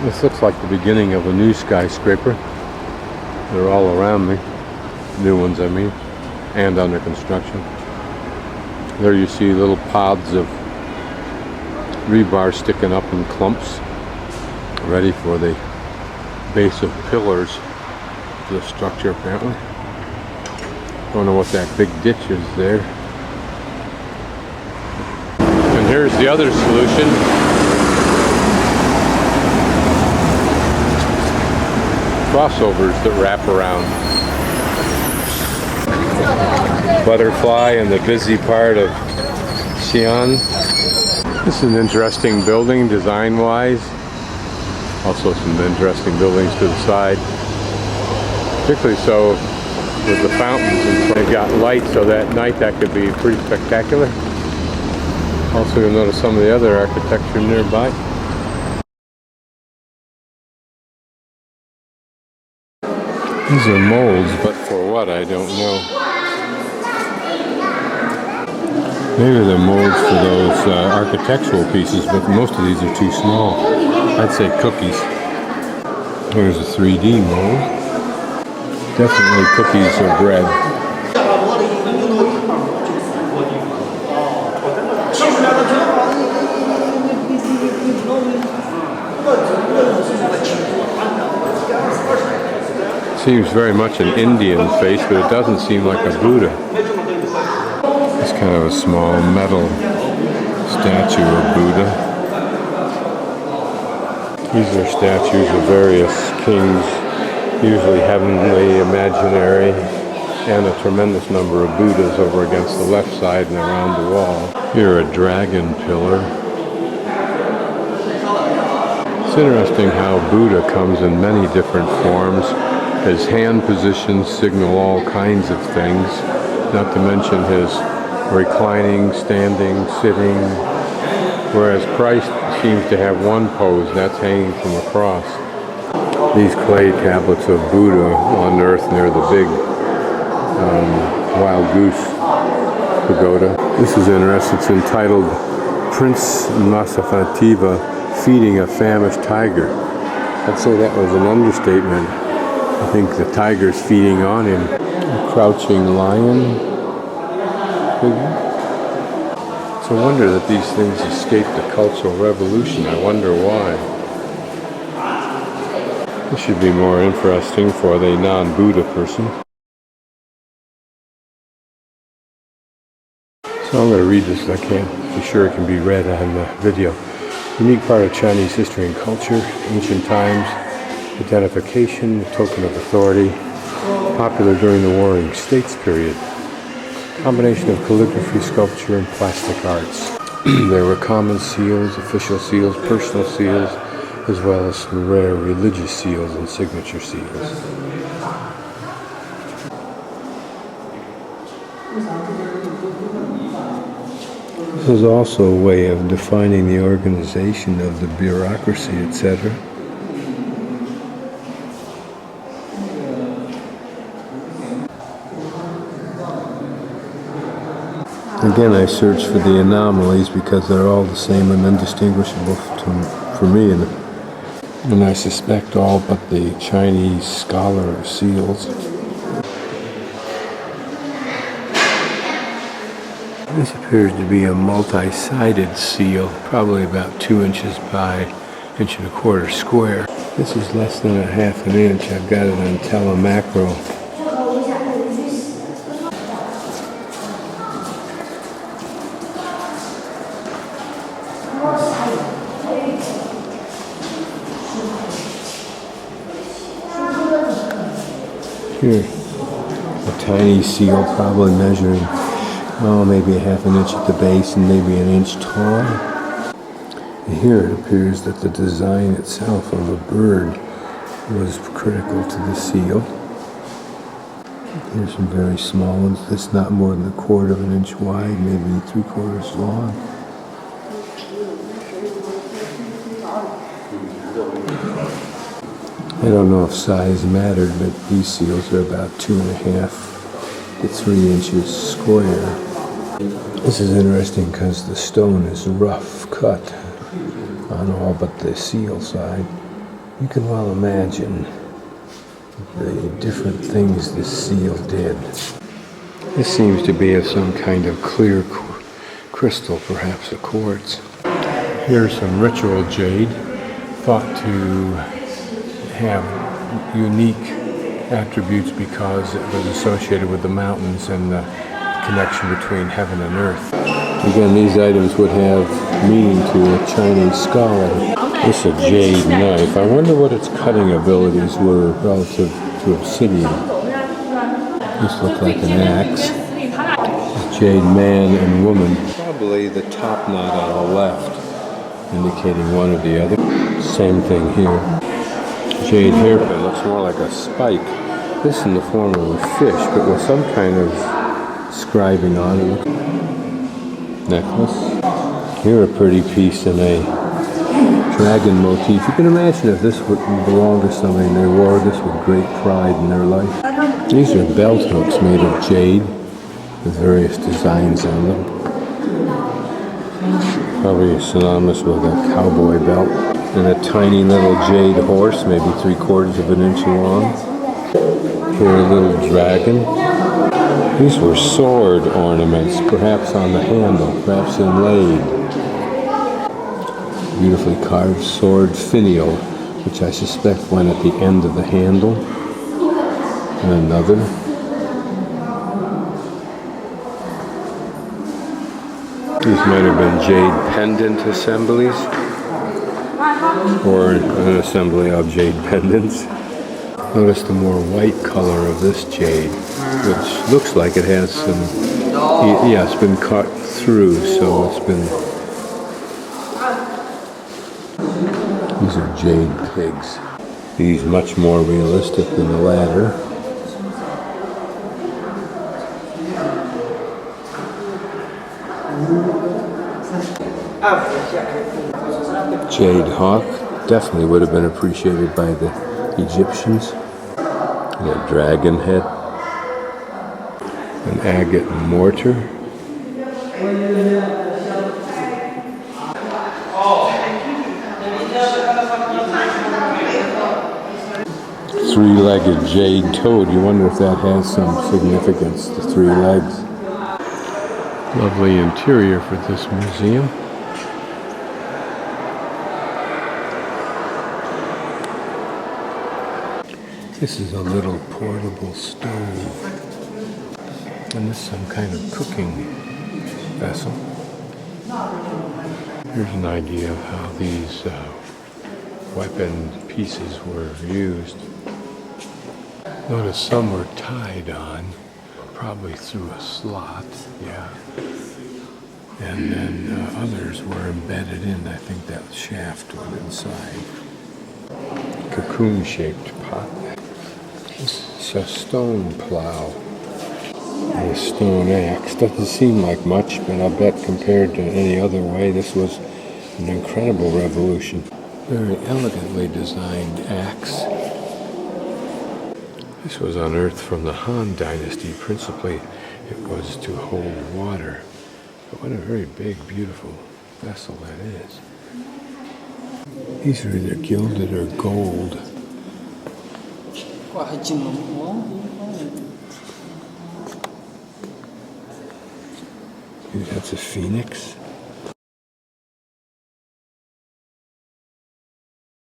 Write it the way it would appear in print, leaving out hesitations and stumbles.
This looks like the beginning of a new skyscraper. They're all around me. New ones, I mean, and under construction. There you see little pods of rebar sticking up in clumps, ready for the base of pillars of the structure, apparently. Don't know what that big ditch is there. And here's the other solution. Crossovers that wrap around. Butterfly in the busy part of Xi'an. This is an interesting building design-wise. Also some interesting buildings to the side. Particularly so with the fountains, and they've got light, so that night that could be pretty spectacular. Also you'll notice some of the other architecture nearby. These are molds, but for what, I don't know. Maybe they're molds for those architectural pieces, but most of these are too small. I'd say cookies. Here's a 3D mold. Definitely cookies or bread. Seems very much an Indian face, but it doesn't seem like a Buddha. It's kind of a small metal statue of Buddha. These are statues of various kings, usually heavenly, imaginary, and a tremendous number of Buddhas over against the left side and around the wall. Here a dragon pillar. It's interesting how Buddha comes in many different forms. His hand positions signal all kinds of things, not to mention his reclining, standing, sitting, whereas Christ seems to have one pose, that's hanging from a cross. These clay tablets of Buddha on earth near the big Wild Goose Pagoda. This is interesting. It's entitled Prince Masafativa Feeding a Famished Tiger. I'd say that was an understatement. I think the tiger's feeding on him. A crouching lion figure. It's a wonder that these things escaped the Cultural Revolution. I wonder why. This should be more interesting for the non-Buddha person. So I'm going to read this. I can't be sure it can be read on the video. Unique part of Chinese history and culture, ancient times, identification, token of authority, popular during the Warring States period. Combination of calligraphy, sculpture, and plastic arts. There were common seals, official seals, personal seals, as well as some rare religious seals and signature seals. This is also a way of defining the organization of the bureaucracy, etc. Again, I search for the anomalies because they're all the same and indistinguishable for me, and I suspect all but the Chinese scholar seals. This appears to be a multi-sided seal, probably about 2 inches by 1.25 inches square. This is less than 1/2 inch. I've got it on telemacro. Here, a tiny seal, probably measuring, maybe 1/2 inch at the base and maybe 1 inch tall. And here it appears that the design itself of a bird was critical to the seal. Here's some very small ones. This not more than 1/4 inch wide, maybe 3/4 long. I don't know if size mattered, but these seals are about 2.5 to 3 inches square. This is interesting because the stone is rough cut on all but the seal side. You can well imagine the different things this seal did. This seems to be of some kind of clear crystal, perhaps a quartz. Here's some ritual jade, thought to have unique attributes because it was associated with the mountains and the connection between heaven and earth. Again, these items would have meaning to a Chinese scholar. This is a jade knife. I wonder what its cutting abilities were relative to obsidian. This looks like an axe. A jade man and woman. Probably the top knot on the left, indicating one or the other. Same thing here. Jade hairpin looks more like a spike. This in the form of a fish, but with some kind of scribing on it. Necklace. Here a pretty piece in a dragon motif. You can imagine if this would belong to somebody and they wore this with great pride in their life. These are belt hooks made of jade with various designs on them. Probably synonymous with a cowboy belt. And a tiny little jade horse, maybe 3/4 of an inch long. Here a little dragon. These were sword ornaments, perhaps on the handle, perhaps inlaid. Beautifully carved sword finial, which I suspect went at the end of the handle. And another. These might have been jade pendant assemblies, or an assembly of jade pendants. Notice the more white color of this jade, which looks like it has some, yeah, it's been cut through, so it's been, these are jade pigs. These much more realistic than the latter. Jade hawk definitely would have been appreciated by the Egyptians. And a dragon head. An agate mortar. Three-legged jade toad. You wonder if that has some significance, the 3 legs. Lovely interior for this museum. This is a little portable stove, and this is some kind of cooking vessel. Here's an idea of how these weapon pieces were used. Notice some were tied on, probably through a slot, yeah. And then others were embedded in, I think that shaft was inside. Cocoon-shaped pot. It's a stone plow and a stone axe. Doesn't seem like much, but I'll bet compared to any other way, this was an incredible revolution. Very elegantly designed axe. This was unearthed from the Han Dynasty. Principally, it was to hold water. But what a very big, beautiful vessel that is. These are either gilded or gold. That's a phoenix.